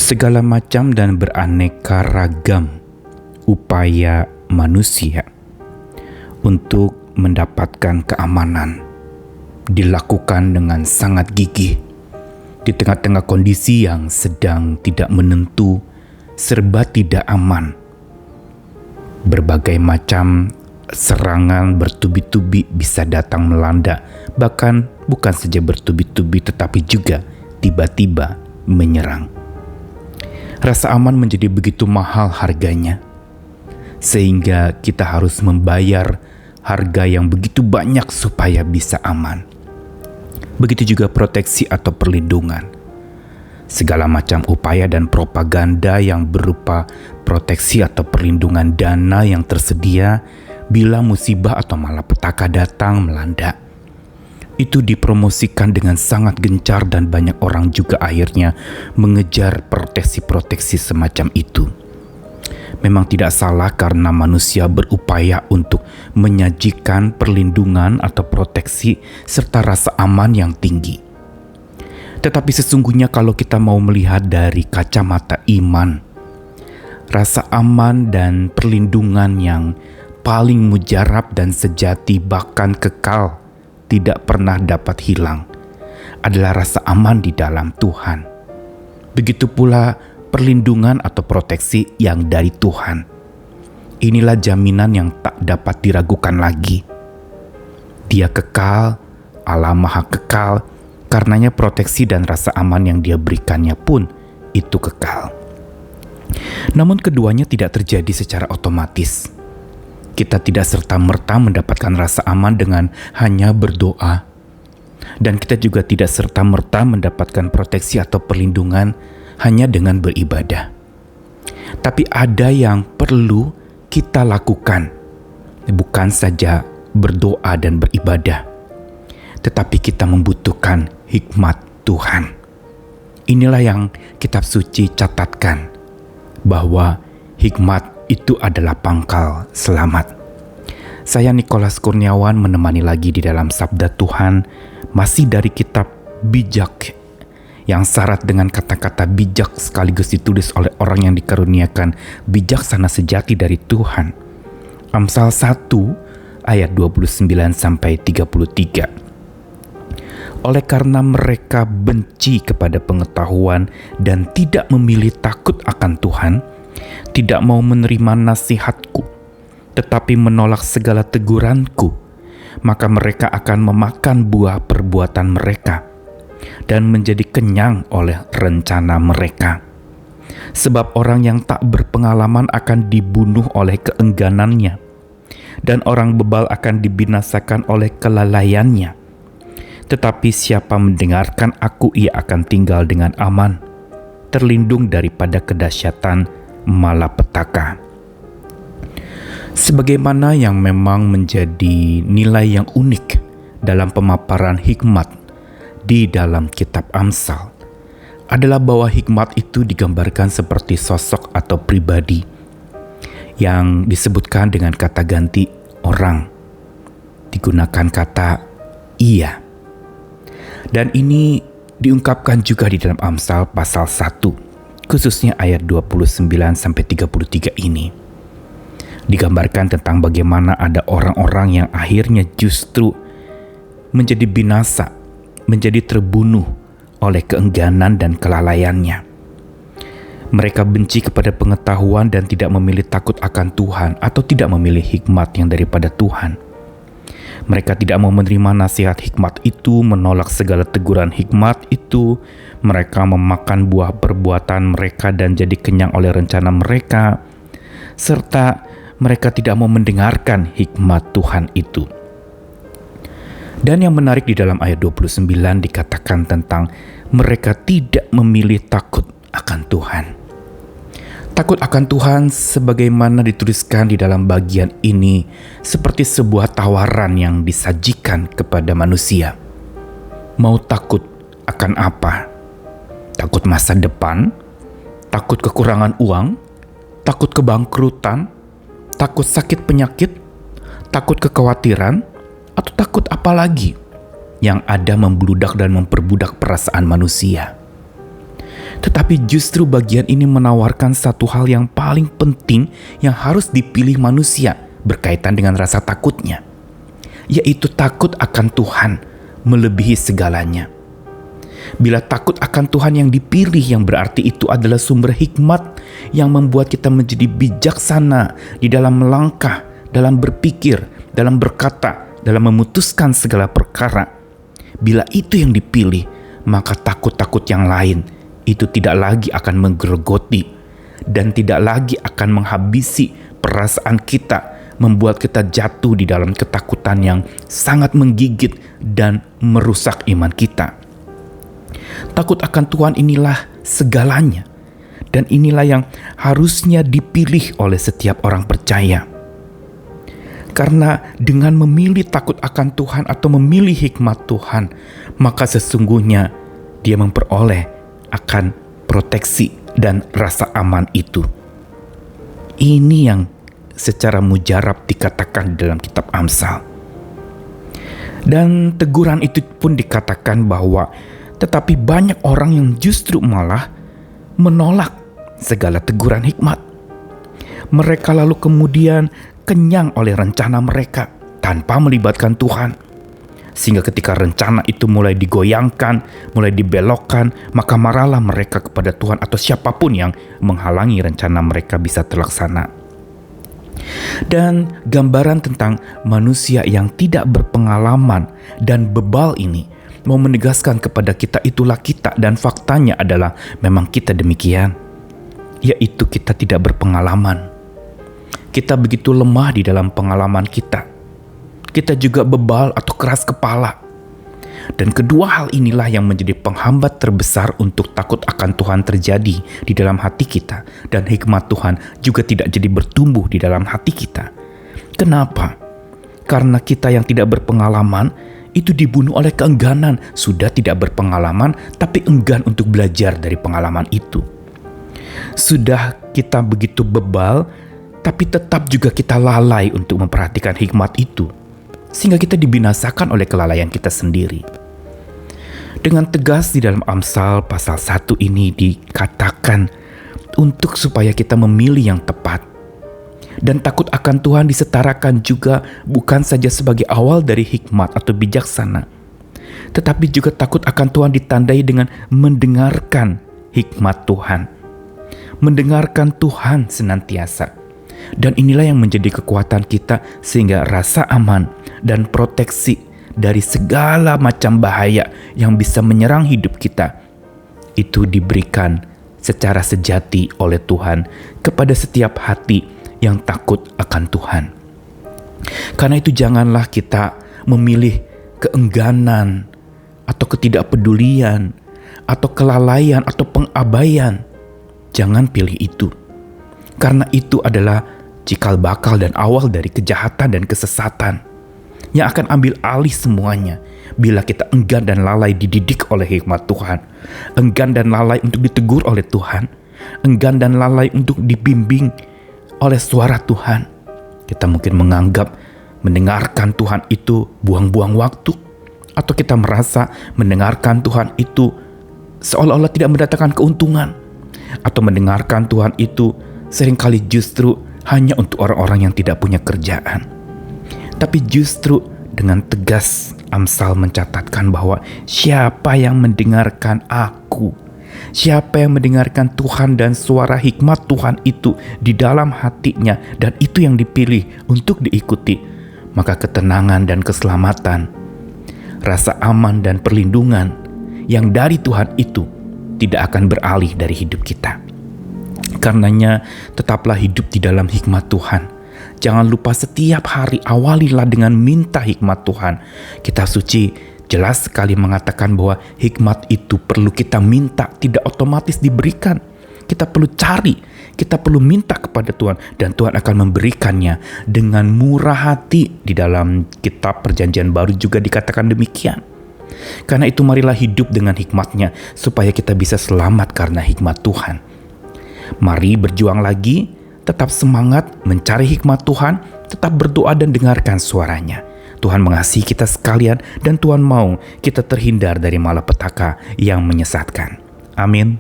segala macam dan beraneka ragam upaya manusia untuk mendapatkan keamanan dilakukan dengan sangat gigih di tengah-tengah kondisi yang sedang tidak menentu, serba tidak aman. Berbagai macam serangan bertubi-tubi bisa datang melanda, bahkan bukan saja bertubi-tubi tetapi juga tiba-tiba menyerang. Rasa aman menjadi begitu mahal harganya, sehingga kita harus membayar harga yang begitu banyak supaya bisa aman. Begitu juga proteksi atau perlindungan. Segala macam upaya dan propaganda yang berupa proteksi atau perlindungan dana yang tersedia bila musibah atau malapetaka datang melanda. Itu dipromosikan dengan sangat gencar dan banyak orang juga akhirnya mengejar proteksi-proteksi semacam itu. Memang tidak salah karena manusia berupaya untuk menyajikan perlindungan atau proteksi serta rasa aman yang tinggi. Tetapi sesungguhnya kalau kita mau melihat dari kacamata iman, rasa aman dan perlindungan yang paling mujarab dan sejati bahkan kekal tidak pernah dapat hilang adalah rasa aman di dalam Tuhan. Begitu pula perlindungan atau proteksi yang dari Tuhan. Inilah jaminan yang tak dapat diragukan lagi. Dia kekal, Allah Maha Kekal, karenanya proteksi dan rasa aman yang Dia berikannya pun itu kekal. Namun keduanya tidak terjadi secara otomatis. Kita tidak serta-merta mendapatkan rasa aman dengan hanya berdoa. Dan kita juga tidak serta-merta mendapatkan proteksi atau perlindungan hanya dengan beribadah. Tapi ada yang perlu kita lakukan. Bukan saja berdoa dan beribadah, tetapi kita membutuhkan hikmat Tuhan. Inilah yang kitab suci catatkan, bahwa hikmat itu adalah pangkal selamat. Saya Nikolas Kurniawan menemani lagi di dalam Sabda Tuhan, masih dari kitab Bijak, yang syarat dengan kata-kata bijak sekaligus ditulis oleh orang yang dikaruniakan bijaksana sejati dari Tuhan. Amsal 1 ayat 29-33. Oleh karena mereka benci kepada pengetahuan dan tidak memilih takut akan Tuhan, tidak mau menerima nasihatku, tetapi menolak segala teguranku, maka mereka akan memakan buah perbuatan mereka dan menjadi kenyang oleh rencana mereka. Sebab orang yang tak berpengalaman akan dibunuh oleh keengganannya, dan orang bebal akan dibinasakan oleh kelalaiannya. Tetapi siapa mendengarkan aku, ia akan tinggal dengan aman, terlindung daripada kedahsyatan malapetaka. Sebagaimana yang memang menjadi nilai yang unik dalam pemaparan hikmat di dalam kitab Amsal adalah bahwa hikmat itu digambarkan seperti sosok atau pribadi yang disebutkan dengan kata ganti orang, digunakan kata ia. Dan ini diungkapkan juga di dalam Amsal pasal 1, khususnya ayat 29-33 ini. Digambarkan tentang bagaimana ada orang-orang yang akhirnya justru menjadi binasa, menjadi terbunuh oleh keengganan dan kelalaiannya. Mereka benci kepada pengetahuan dan tidak memilih takut akan Tuhan atau tidak memilih hikmat yang daripada Tuhan. Mereka tidak mau menerima nasihat hikmat itu, menolak segala teguran hikmat itu. Mereka memakan buah perbuatan mereka dan jadi kenyang oleh rencana mereka. Serta mereka tidak mau mendengarkan hikmat Tuhan itu. Dan yang menarik di dalam ayat 29 dikatakan tentang mereka tidak memilih takut akan Tuhan. Takut akan Tuhan sebagaimana dituliskan di dalam bagian ini seperti sebuah tawaran yang disajikan kepada manusia. Mau takut akan apa? Takut masa depan? Takut kekurangan uang? Takut kebangkrutan? Takut sakit penyakit? Takut kekhawatiran? Atau takut apa lagi yang ada membludak dan memperbudak perasaan manusia? Tetapi justru bagian ini menawarkan satu hal yang paling penting yang harus dipilih manusia berkaitan dengan rasa takutnya, yaitu takut akan Tuhan melebihi segalanya. Bila takut akan Tuhan yang dipilih, yang berarti itu adalah sumber hikmat yang membuat kita menjadi bijaksana di dalam melangkah, dalam berpikir, dalam berkata, dalam memutuskan segala perkara. Bila itu yang dipilih, maka takut-takut yang lain itu tidak lagi akan menggerogoti dan tidak lagi akan menghabisi perasaan kita, membuat kita jatuh di dalam ketakutan yang sangat menggigit dan merusak iman kita. Takut akan Tuhan inilah segalanya, dan inilah yang harusnya dipilih oleh setiap orang percaya. Karena dengan memilih takut akan Tuhan atau memilih hikmat Tuhan, maka sesungguhnya dia memperoleh akan proteksi dan rasa aman itu. Ini yang secara mujarab dikatakan dalam kitab Amsal. Dan teguran itu pun dikatakan bahwa tetapi banyak orang yang justru malah menolak segala teguran hikmat. Mereka lalu kemudian kenyang oleh rencana mereka tanpa melibatkan Tuhan. Sehingga ketika rencana itu mulai digoyangkan, mulai dibelokkan, maka marahlah mereka kepada Tuhan atau siapapun yang menghalangi rencana mereka bisa terlaksana. Dan gambaran tentang manusia yang tidak berpengalaman dan bebal ini mau menegaskan kepada kita itulah kita, dan faktanya adalah memang kita demikian, yaitu kita tidak berpengalaman. Kita begitu lemah di dalam pengalaman kita. Kita juga bebal atau keras kepala. Dan kedua hal inilah yang menjadi penghambat terbesar untuk takut akan Tuhan terjadi di dalam hati kita, dan hikmat Tuhan juga tidak jadi bertumbuh di dalam hati kita. Kenapa? Karena kita yang tidak berpengalaman itu dibunuh oleh keengganan. Sudah tidak berpengalaman, tapi enggan untuk belajar dari pengalaman itu. Sudah kita begitu bebal, tapi tetap juga kita lalai untuk memperhatikan hikmat itu, sehingga kita dibinasakan oleh kelalaian kita sendiri. Dengan tegas di dalam Amsal pasal 1 ini dikatakan untuk supaya kita memilih yang tepat. Dan takut akan Tuhan disetarakan juga bukan saja sebagai awal dari hikmat atau bijaksana, tetapi juga takut akan Tuhan ditandai dengan mendengarkan hikmat Tuhan. Mendengarkan Tuhan senantiasa. Dan inilah yang menjadi kekuatan kita sehingga rasa aman dan proteksi dari segala macam bahaya yang bisa menyerang hidup kita itu diberikan secara sejati oleh Tuhan kepada setiap hati yang takut akan Tuhan. Karena itu janganlah kita memilih keengganan atau ketidakpedulian atau kelalaian atau pengabaian. Jangan pilih itu. Karena itu adalah cikal bakal dan awal dari kejahatan dan kesesatan yang akan ambil alih semuanya bila kita enggan dan lalai dididik oleh hikmat Tuhan, enggan dan lalai untuk ditegur oleh Tuhan, enggan dan lalai untuk dibimbing oleh suara Tuhan. Kita mungkin menganggap mendengarkan Tuhan itu buang-buang waktu, atau kita merasa mendengarkan Tuhan itu seolah-olah tidak mendatangkan keuntungan, atau mendengarkan Tuhan itu seringkali justru hanya untuk orang-orang yang tidak punya kerjaan. Tapi justru dengan tegas Amsal mencatatkan bahwa siapa yang mendengarkan aku, siapa yang mendengarkan Tuhan dan suara hikmat Tuhan itu di dalam hatinya, dan itu yang dipilih untuk diikuti, maka ketenangan dan keselamatan, rasa aman dan perlindungan yang dari Tuhan itu tidak akan beralih dari hidup kita. Karenanya tetaplah hidup di dalam hikmat Tuhan. Jangan lupa setiap hari awalilah dengan minta hikmat Tuhan. Kitab suci jelas sekali mengatakan bahwa hikmat itu perlu kita minta, tidak otomatis diberikan. Kita perlu cari, kita perlu minta kepada Tuhan, dan Tuhan akan memberikannya dengan murah hati. Di dalam kitab Perjanjian Baru juga dikatakan demikian. Karena itu marilah hidup dengan hikmat-Nya supaya kita bisa selamat karena hikmat Tuhan. Mari berjuang lagi, tetap semangat mencari hikmat Tuhan, tetap berdoa dan dengarkan suaranya. Tuhan mengasihi kita sekalian, dan Tuhan mau kita terhindar dari malapetaka yang menyesatkan. Amin.